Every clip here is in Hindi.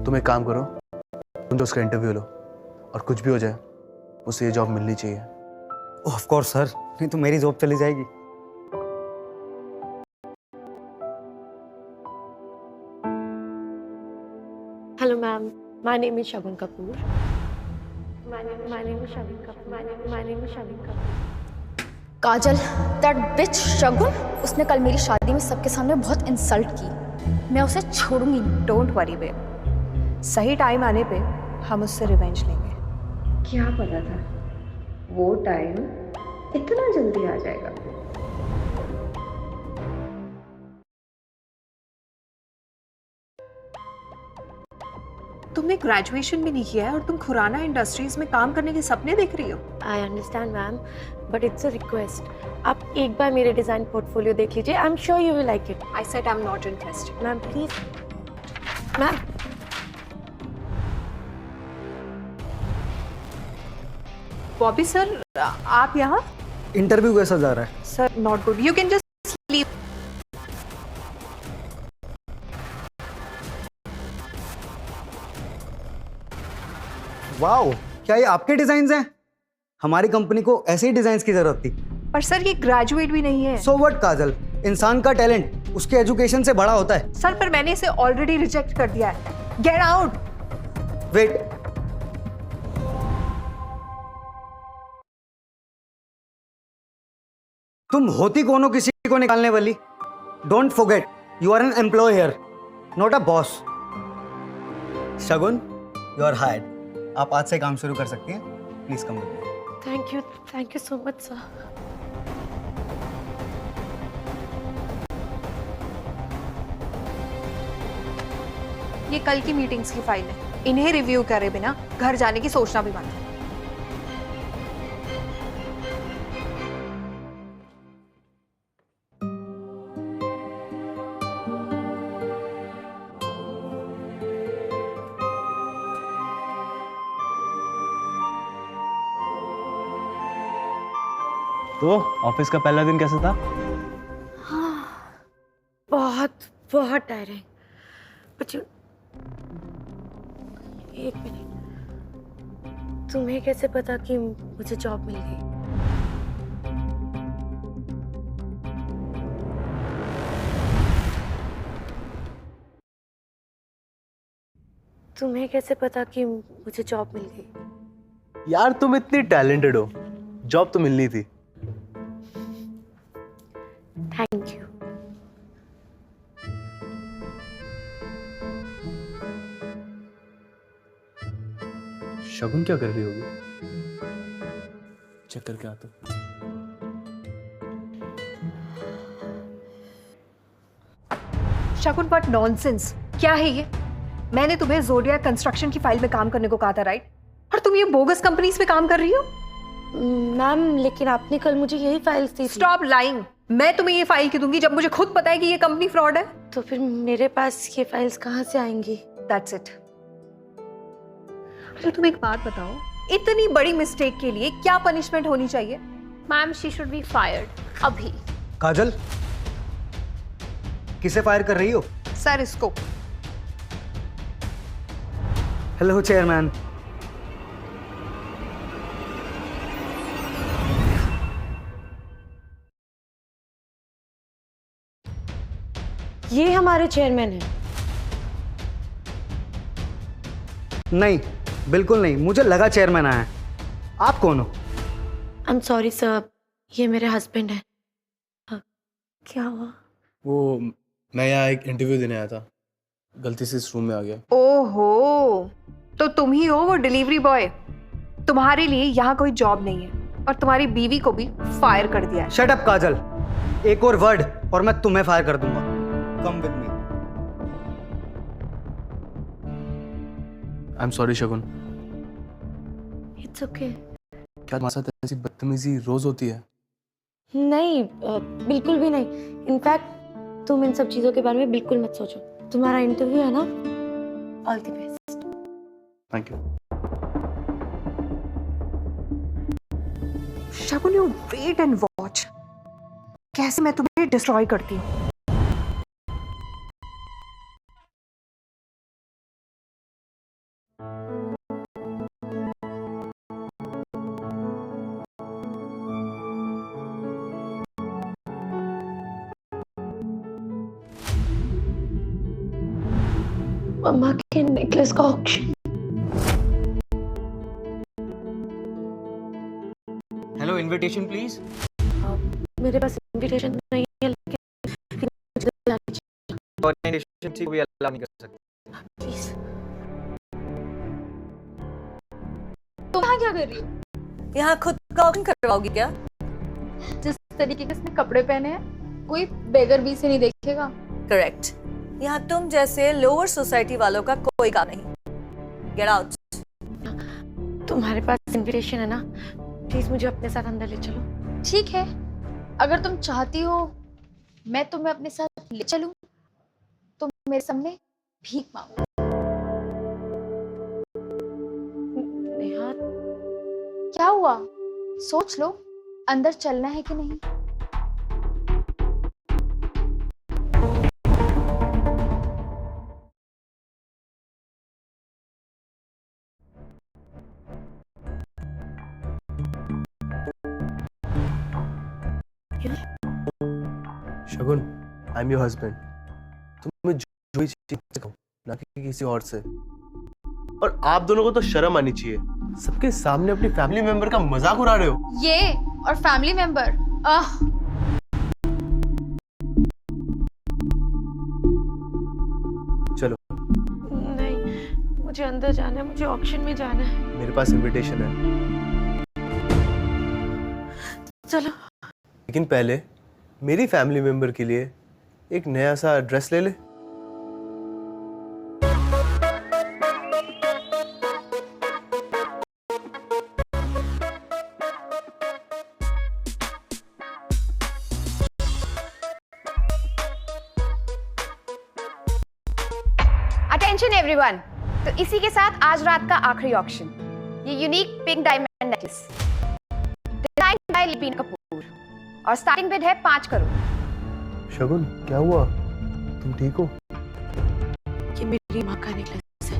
तुम एक काम करो, तुम तो उसका इंटरव्यू लो और कुछ भी हो जाए उसे ये जॉब मिलनी चाहिए। ऑफ कोर्स सर, नहीं तो मेरी जॉब चली जाएगी। Hello, ma'am. My name is Shagun Kapoor. My name is Shagun Kapoor. My name is Shagun Kapoor. Kajal, that bitch Shagun, उसने कल मेरी शादी में सबके सामने बहुत इंसल्ट की। मैं उसे छोड़ूंगी। डोंट वरी बेब, सही टाइम आने पे हम उससे रिवेंज लेंगे। क्या पता था वो टाइम इतना जल्दी आ जाएगा। तुमने ग्रेजुएशन भी नहीं किया है और तुम खुराना इंडस्ट्रीज में काम करने के सपने देख रही हो। I understand, ma'am, but it's a request. आप एक बार मेरे डिजाइन पोर्टफोलियो देख लीजिए। I'm sure you will like it. I said I'm not interested. Ma'am, please. Ma'am. Bobby sir, आप यहाँ? इंटरव्यू कैसा जा रहा है? Sir, not good. You can just leave. Wow, क्या ये आपके डिजाइन हैं? हमारी कंपनी को ऐसे ही डिजाइन की जरूरत थी। पर सर, ये ग्रेजुएट भी नहीं है। सो व्हाट काजल, इंसान का टैलेंट उसके एजुकेशन से बड़ा होता है। सर, पर मैंने इसे ऑलरेडी रिजेक्ट कर दिया है। Get out. वेट, तुम होती कौन हो किसी को निकालने वाली? Don't forget, you are an employ here, not a boss. Shagun, you are hired. आप आज से काम शुरू कर सकती हैं। Please come with me. Thank you so much, sir. ये कल की मीटिंग्स की फाइल है। इन्हें रिव्यू करे बिना घर जाने की सोचना भी मत है। तो ऑफिस का पहला दिन कैसा था? बहुत टायरिंग। बच्चों, एक मिनट, तुम्हें कैसे पता कि मुझे जॉब मिल गई? तुम्हें कैसे पता कि मुझे जॉब मिल गई? यार तुम इतनी टैलेंटेड हो, जॉब तो मिलनी थी। Thank you. शगुन क्या कर रही होगी? चेक करके आते। शगुन, बट नॉनसेंस। क्या है ये? मैंने तुम्हें जोडिया कंस्ट्रक्शन की फाइल में काम करने को कहा था, राइट? और तुम ये बोगस कंपनीज में काम कर रही हो? मैम, लेकिन आपने कल मुझे यही फाइल्स दी थी। Stop lying. मैं तुम्हें ये फाइल क्यों दूंगी जब मुझे खुद पता है कि ये कंपनी फ्रॉड है? तो फिर मेरे पास ये फाइल्स कहाँ से आएंगी? That's it. अच्छा, तुम एक बात बताओ, इतनी बड़ी मिस्टेक के लिए क्या पनिशमेंट होनी चाहिए? Ma'am, she should be fired अभी। काजल, किसे फायर कर रही हो? सर, इसको। Hello chairman. ये हमारे चेयरमैन हैं। नहीं, बिल्कुल नहीं, मुझे लगा चेयरमैन आया है। आप कौन हो? आई एम सॉरी सर, ये मेरे हस्बैंड है। क्या हुआ? वो मैं यहाँ एक इंटरव्यू देने आया था, गलती से इस रूम में आ गया। ओहो, तो तुम ही हो वो डिलीवरी बॉय। तुम्हारे लिए यहाँ कोई जॉब नहीं है और तुम्हारी बीवी को भी फायर कर दिया है। शट अप काजल, एक और वर्ड और मैं तुम्हें फायर कर दूंगा। कम with me. I am sorry Shagun. It's okay. क्या तुम्हारे साथ ऐसी बदतमीजी रोज होती है? नहीं, बिल्कुल भी नहीं। इनफैक्ट तुम इन सब चीजों के बारे में बिल्कुल मत सोचो। तुम्हारा इंटरव्यू है ना? All the best. Thank you. Shagun, you wait and watch, कैसे मैं तुम्हें डिस्ट्रॉय करती हूँ। मम्मा के नेकलेस का ऑक्शन। Hello, invitation please. मेरे पास इनविटेशन नहीं है, लेकिन मुझे जानी चाहिए इनविटेशन ठीक भी अलाउ नहीं कर सकते। प्लीज। तुम यहाँ क्या कर रही हो? यहाँ खुद का ऑक्शन करवाओगी क्या? जिस तरीके के इसने कपड़े पहने हैं कोई बेगर भी से नहीं देखेगा। करेक्ट। यहाँ तुम जैसे लोअर सोसाइटी वालों का कोई काम नहीं। Get out. तुम्हारे पास इनविटेशन है ना, प्लीज मुझे अपने साथ अंदर ले चलो। ठीक है, अगर तुम चाहती हो मैं तुम्हें अपने साथ ले चलूं तो मेरे सामने भीख मांगो। नेहा, क्या हुआ? सोच लो, अंदर चलना है कि नहीं। शगुन, आई एम योर हस्बैंड। तुम्हें जो भी चीज कहो, ना कि किसी और से। और आप दोनों को तो शर्म आनी चाहिए, सबके सामने अपनी फैमिली मेंबर का मजाक उड़ा रहे हो। ये और फैमिली मेंबर, चलो, नहीं, मुझे अंदर जाना है, मुझे ऑक्शन में जाना है। मेरे पास इनविटेशन है, चलो। लेकिन पहले मेरी फैमिली मेंबर के लिए एक नया सा ड्रेस ले ले। अटेंशन एवरीवन, तो इसी के साथ आज रात का आखिरी ऑक्शन, ये unique pink diamond necklace design by Lipin Kapoor, और स्टार्टिंग बिड है 5 करोड़। शगुन, क्या हुआ? तुम ठीक हो? ये मेरी माँ का नेकलेस है।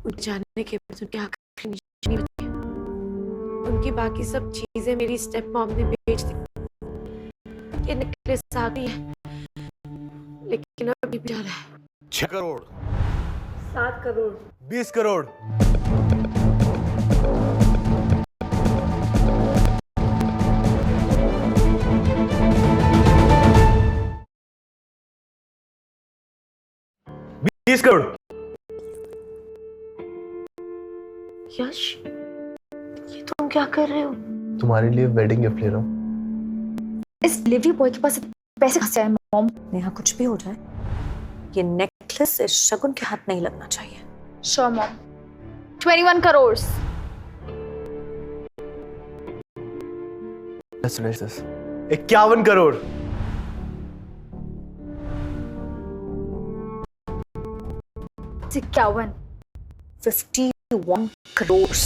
उनके जाने के बाद उनकी आखिरी निशानी होती है। उनकी बाकी सब चीजें मेरी स्टेप मॉम ने बेच दी। ये नेकलेस आ गई है, लेकिन अभी भी जा रहा है। 6 करोड़, 7 करोड़, 20 करोड़। करोड़। यश, ये तुम क्या कर रहे हो? तुम्हारे लिए वेडिंग गिफ्ट ले रहा हूँ। इस डिलीवरी बॉय के पास पैसे कहाँ से आए मॉम? नेहा, कुछ भी हो जाए, ये नेकलेस इस शगुन के हाथ नहीं लगना चाहिए। Sure mom. 21 crore. Let's finish this. 51 crore. इक्यावन। 51 crore.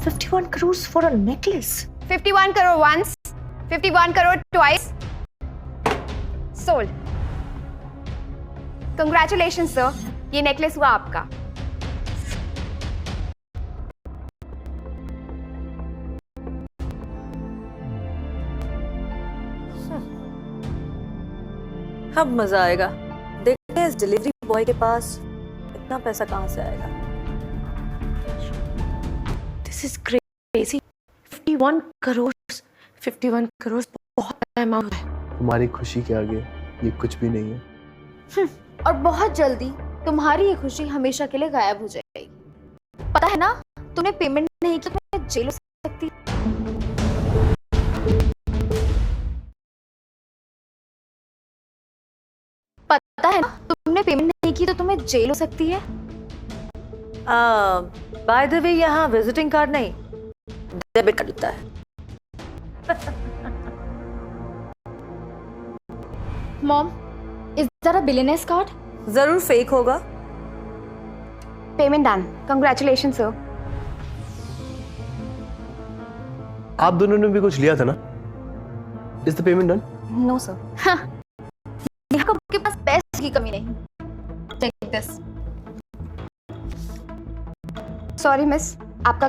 51 crore for a necklace. 51 crore once, 51 crore twice, sold. Congratulations sir, ये नेकलेस हुआ आपका। अब मजा आएगा। देखते हैं इस डिलीवरी बॉय के पास इतना पैसा कहाँ से आएगा। This is crazy. 51 crore, 51 crore बहुत बड़ा अमाउंट है। तुम्हारी खुशी के आगे ये कुछ भी नहीं है। और बहुत जल्दी तुम्हारी ये खुशी हमेशा के लिए गायब हो जाएगी। पता है ना, तुमने पेमेंट नहीं की तो मैं जेल हो सकती। पता है ना, तुमने पेमेंट नहीं की तो तुम्हें जेल हो सकती है। बाय द वे, यहाँ विजिटिंग कार्ड नहीं, डेबिट कार्ड लगता है। Mom, is that a billionaire's card? जरूर फेक होगा। Payment done, congratulation sir. आप दोनों ने भी कुछ लिया था ना? Is the payment done? No sir. यहाँ के पास पैसे की कमी नहीं। Take this. सॉरी मिस, आपका